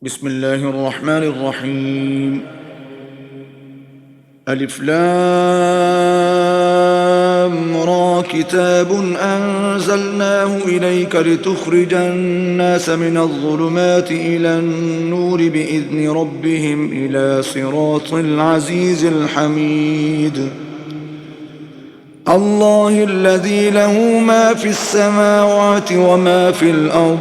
بسم الله الرحمن الرحيم. ألف لام را كتاب أنزلناه إليك لتخرج الناس من الظلمات إلى النور بإذن ربهم إلى صراط العزيز الحميد. الله الذي له ما في السماوات وما في الأرض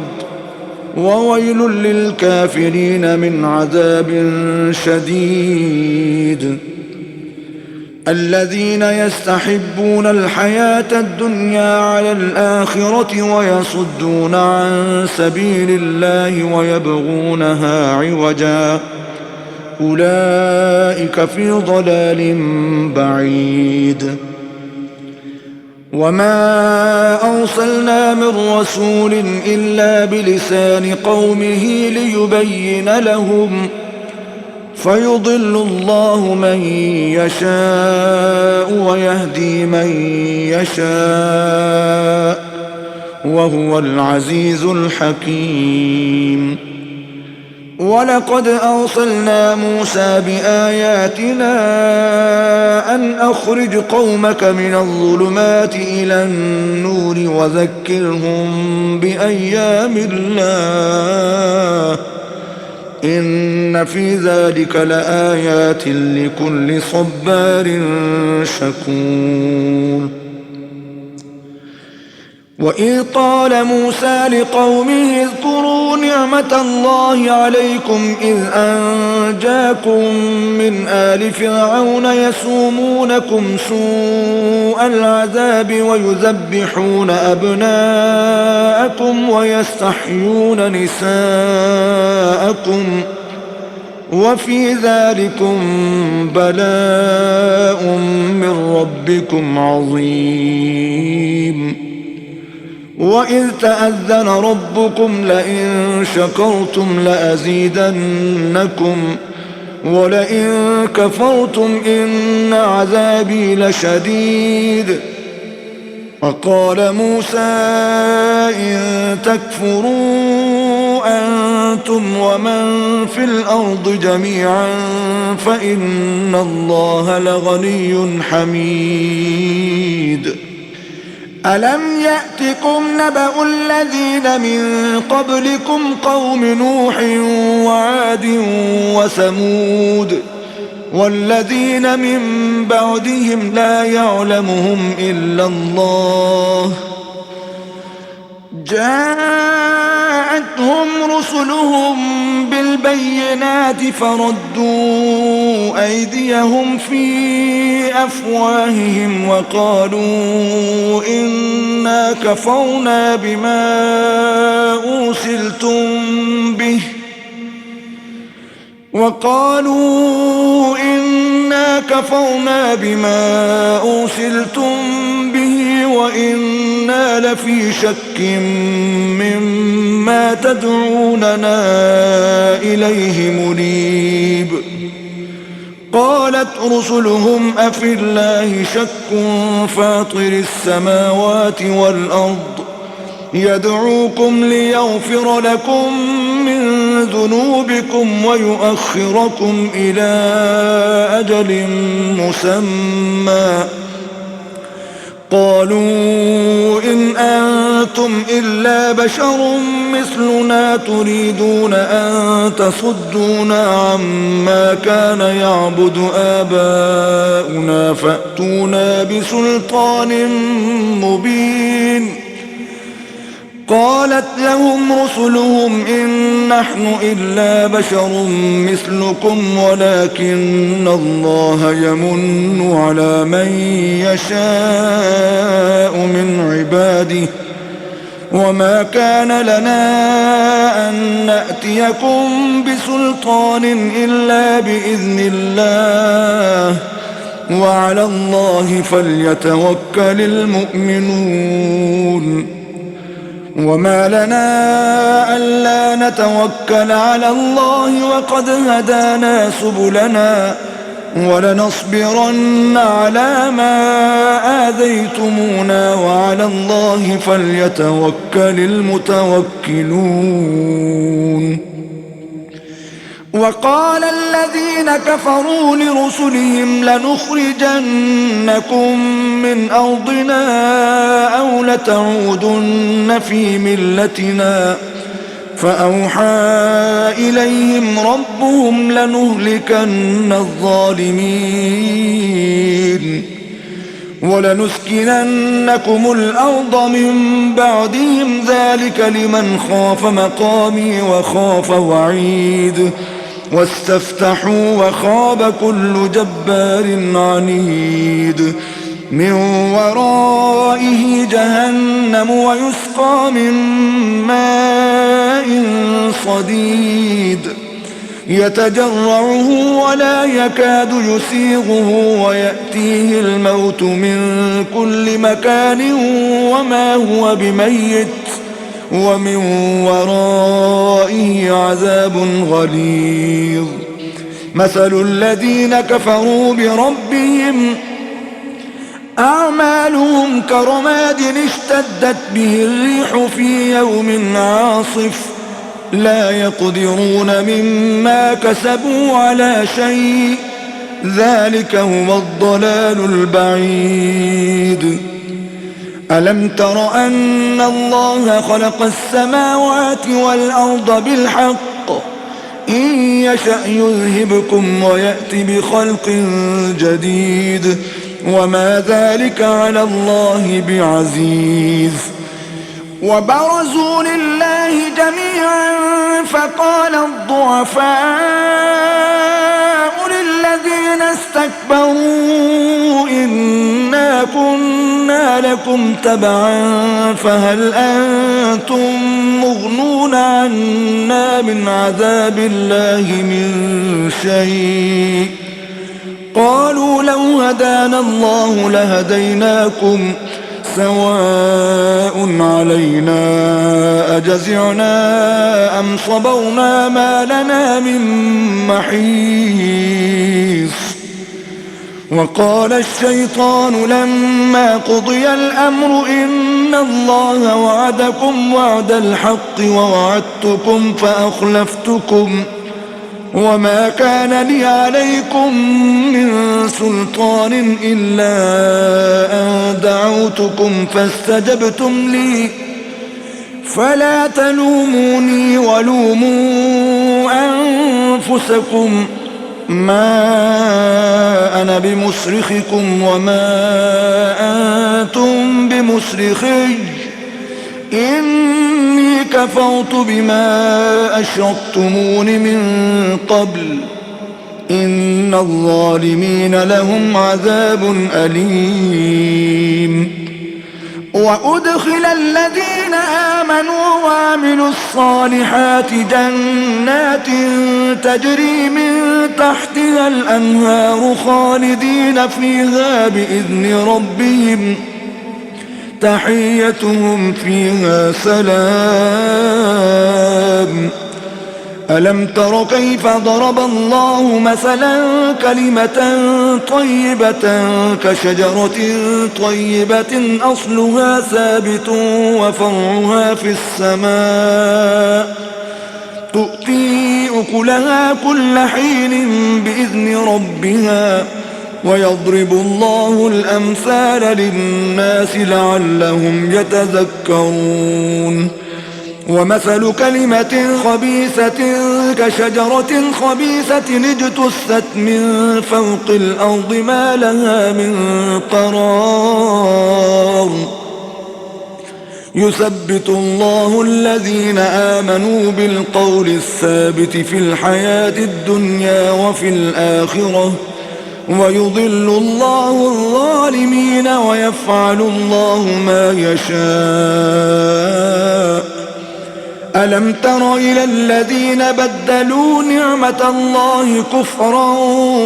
وويل للكافرين من عذاب شديد. الذين يستحبون الحياة الدنيا على الآخرة ويصدون عن سبيل الله ويبغونها عوجا أولئك في ضلال بعيد. وما أرسلنا من رسول إلا بلسان قومه ليبين لهم فيضل الله من يشاء ويهدي من يشاء وهو العزيز الحكيم. ولقد أرسلنا موسى بآياتنا أن أخرج قومك من الظلمات إلى النور وذكرهم بأيام الله إن في ذلك لآيات لكل صبار شكور. وإذ قال موسى لقومه اذكروا نعمة الله عليكم إذ أنجاكم من آل فرعون يسومونكم سوء العذاب ويذبحون أبناءكم ويستحيون نساءكم وفي ذلكم بلاء من ربكم عظيم. وإذ تأذن ربكم لئن شكرتم لأزيدنكم ولئن كفرتم إن عذابي لشديد. وقال موسى إن تكفروا أنتم ومن في الأرض جميعا فإن الله لغني حميد. ألم يأتكم نبأ الذين من قبلكم قوم نوح وعاد وثمود والذين من بعدهم لا يعلمهم إلا الله جاءتهم رسلهم بالبينات فردوا أيديهم في أفواههم وقالوا إنا كفرنا بما أرسلتم به وإنا لفي شك مما تدعوننا إليه مريب. قالت رسلهم أفي الله شك فاطر السماوات والأرض يدعوكم ليغفر لكم من ذنوبكم ويؤخركم إلى أجل مسمى قالوا إن أنتم إلا بشر مثلنا تريدون أن تصدونا عما كان يعبد آباؤنا فأتونا بسلطان مبين. قالت لهم رسلهم إن نحن إلا بشر مثلكم ولكن الله يمن على من يشاء من عباده وما كان لنا أن نأتيكم بسلطان إلا بإذن الله وعلى الله فليتوكل المؤمنون. وما لنا ألا نتوكل على الله وقد هدانا سبلنا ولنصبرن على ما آذيتمونا وعلى الله فليتوكل المتوكلون. وقال الذين كفروا لرسلهم لنخرجنكم من أرضنا أو لتعودن في ملتنا فأوحى إليهم ربهم لنهلكن الظالمين ولنسكننكم الأرض من بعدهم ذلك لمن خاف مقامي وخاف وعيد واستفتحوا وخاب كل جبار عنيد من ورائه جهنم ويسقى من ماء صديد يتجرعه ولا يكاد يسيغه ويأتيه الموت من كل مكان وما هو بميت ومن ورائه عذاب غليظ مثل الذين كفروا بربهم أعمالهم كرماد اشتدت به الريح في يوم عاصف لا يقدرون مما كسبوا على شيء ذلك هو الضلال البعيد ألم تر أن الله خلق السماوات والأرض بالحق إن يشأ يذهبكم ويأتي بخلق جديد وما ذلك على الله بعزيز وبرزوا لله جميعا فقال الضعفاء للذين استكبروا إنا كنا لكم تبعا فهل أنتم مغنون عنا من عذاب الله من شيء قالوا لو هدانا الله لهديناكم سواء علينا أجزعنا أم صبرنا ما لنا من محيص وقال الشيطان لما قضي الأمر إن الله وعدكم وعد الحق ووعدتكم فأخلفتكم وما كان لي عليكم من سلطان إلا أن دعوتكم فاستجبتم لي فلا تلوموني ولوموا أنفسكم ما أنا بمصرخكم وما أنتم بمصرخي إني كفرت بما أشركتمون من قبل إن الظالمين لهم عذاب أليم وأدخل الذين آمنوا وعملوا الصالحات جنات تجري من تحتها الأنهار خالدين فيها بإذن ربهم تحيتهم فيها سلام ألم تر كيف ضرب الله مثلا كلمة طيبة كشجرة طيبة أصلها ثابت وفرعها في السماء تؤتي أكلها كل حين بإذن ربها ويضرب الله الأمثال للناس لعلهم يتذكرون ومثل كلمة خبيثة كشجرة خبيثة اجتثت من فوق الأرض ما لها من قرار يثبت الله الذين آمنوا بالقول الثابت في الحياة الدنيا وفي الآخرة ويضل الله الظالمين ويفعل الله ما يشاء ألم تر إلى الذين بدلوا نعمة الله كفرا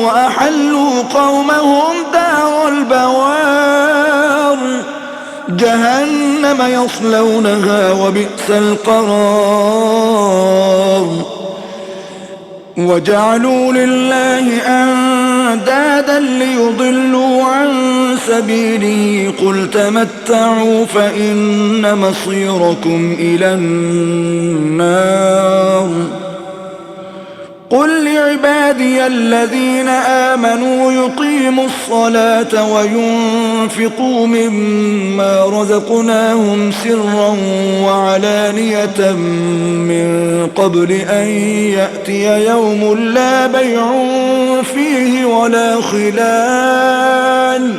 وأحلوا قومهم دار البوار جهنم يصلونها وبئس القرار وجعلوا لله أندادا ليضلوا عن سبيله قل تمتعوا فإن مصيركم إلى النار قل لعبادي الذين آمنوا يقيموا الصلاة وينفقوا مما رزقناهم سرا وعلانية من قبل أن يأتي يوم لا بيع فيه ولا خلال.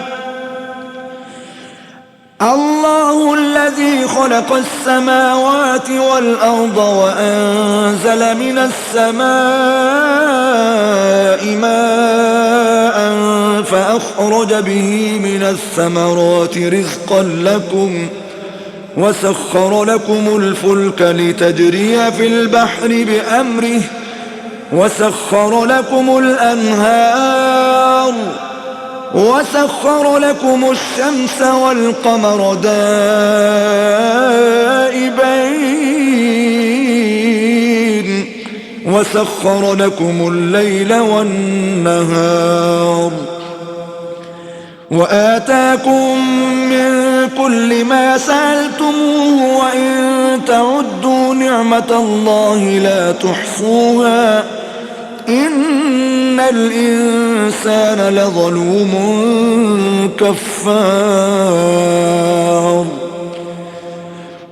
الله الذي خلق السماوات والأرض وأنزل من السماء ماء فأخرج به من الثمرات رزقا لكم وسخر لكم الفلك لتجري في البحر بأمره وسخر لكم الأنهار وسخر لكم الشمس والقمر دائبين وسخر لكم الليل والنهار وآتاكم من كل ما سألتموه وإن تعدوا نعمة الله لا تحصوها إن الإنسان لظلوم كفار.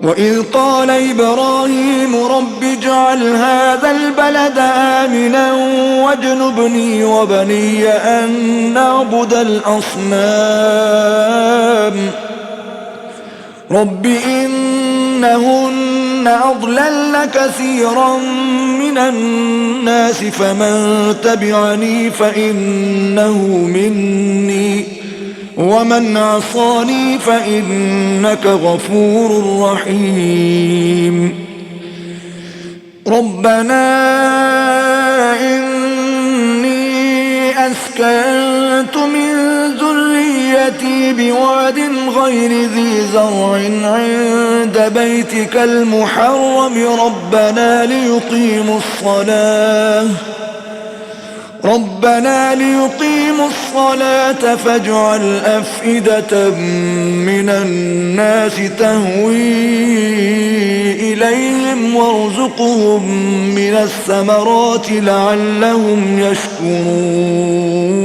وإذ قال إبراهيم رب اجعل هذا البلد آمنا واجنبني وبني أن نعبد الأصنام رب إنهن أضللن كثيرا من الناس فمن تبعني فإنه مني ومن عصاني فإنك غفور رحيم. ربنا إني أسكنت من ذريتي بواد غير ذي زرع عند بيتك المحرم ربنا ليقيموا الصلاة فاجعل أفئدة من الناس تهوي إليهم وارزقهم من الثمرات لعلهم يشكرون.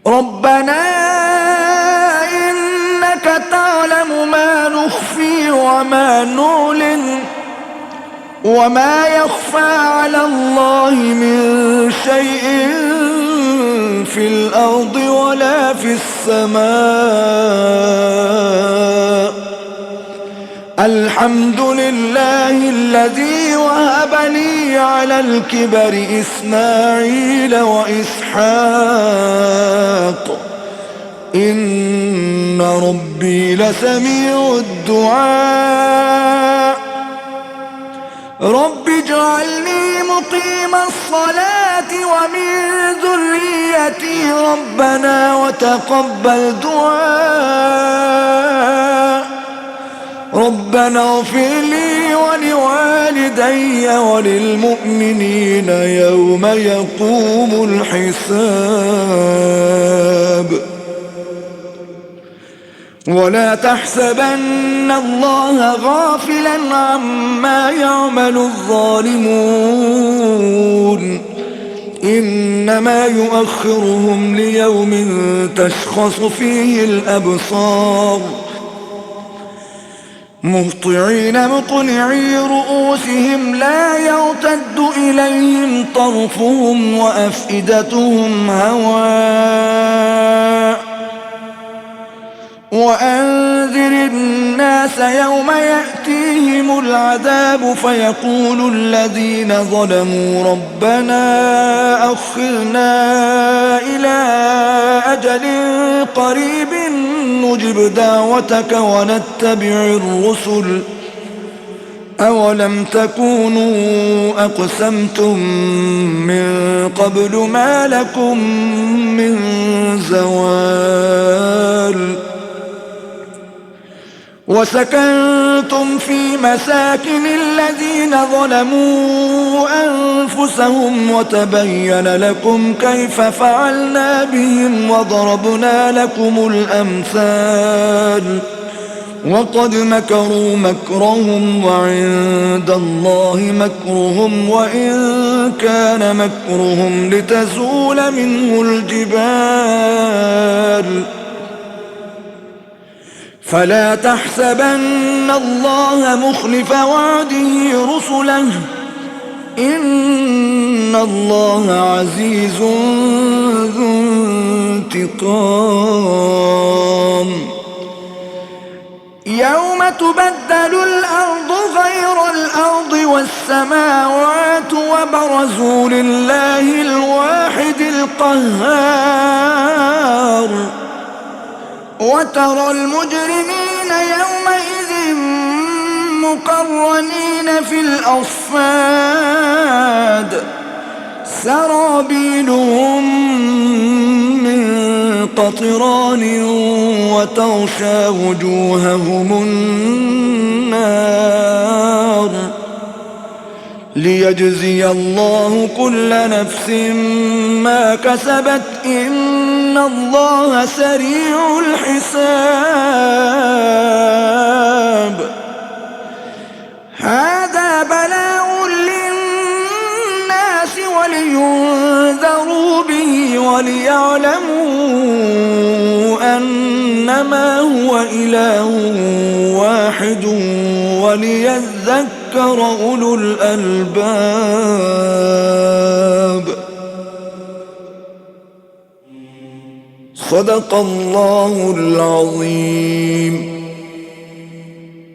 ربنا إنك تعلم ما نخفي وما نعلن وما يخفى على الله من شيء في الأرض ولا في السماء. الحمد لله الذي وهب لي على الكبر إسماعيل وإسحاق إن ربي لسميع الدعاء. رب اجعلني مقيم الصلاة ومن ذريتي ربنا وتقبل دعاء. ربنا اغفر لي ولوالدي وللمؤمنين يوم يقوم الحساب. ولا تحسبن الله غافلا عما يعمل الظالمون إنما يؤخرهم ليوم تشخص فيه الأبصار مهطعين مقنعي رؤوسهم لا يرتد إليهم طرفهم وأفئدتهم هواء. وأنذر الناس يوم يأتيهم العذاب فيقول الذين ظلموا ربنا أخرنا إلى أجل قريب نجب دعوتك ونتبع الرسل أولم تكونوا أقسمتم من قبل ما لكم من زوال. وسكنتم في مساكن الذين ظلموا أنفسهم وتبين لكم كيف فعلنا بهم وضربنا لكم الأمثال وقد مكروا مكرهم وعند الله مكرهم وإن كان مكرهم لتزول منه الجبال فلا تحسبن الله مخلف وعده رسله إن الله عزيز ذو انتقام يوم تبدل الأرض غير الأرض والسماوات وبرزوا لله الواحد القهار وترى المجرمين يومئذ مقرنين في الأصفاد سرابيلهم من قطران وتغشى وجوههم النار ليجزي الله كل نفس ما كسبت إن الله سريع الحساب هذا بلاغ للناس ولينذروا به وليعلموا أنما هو إله واحد وليذكر أولو الألباب صدق الله العظيم.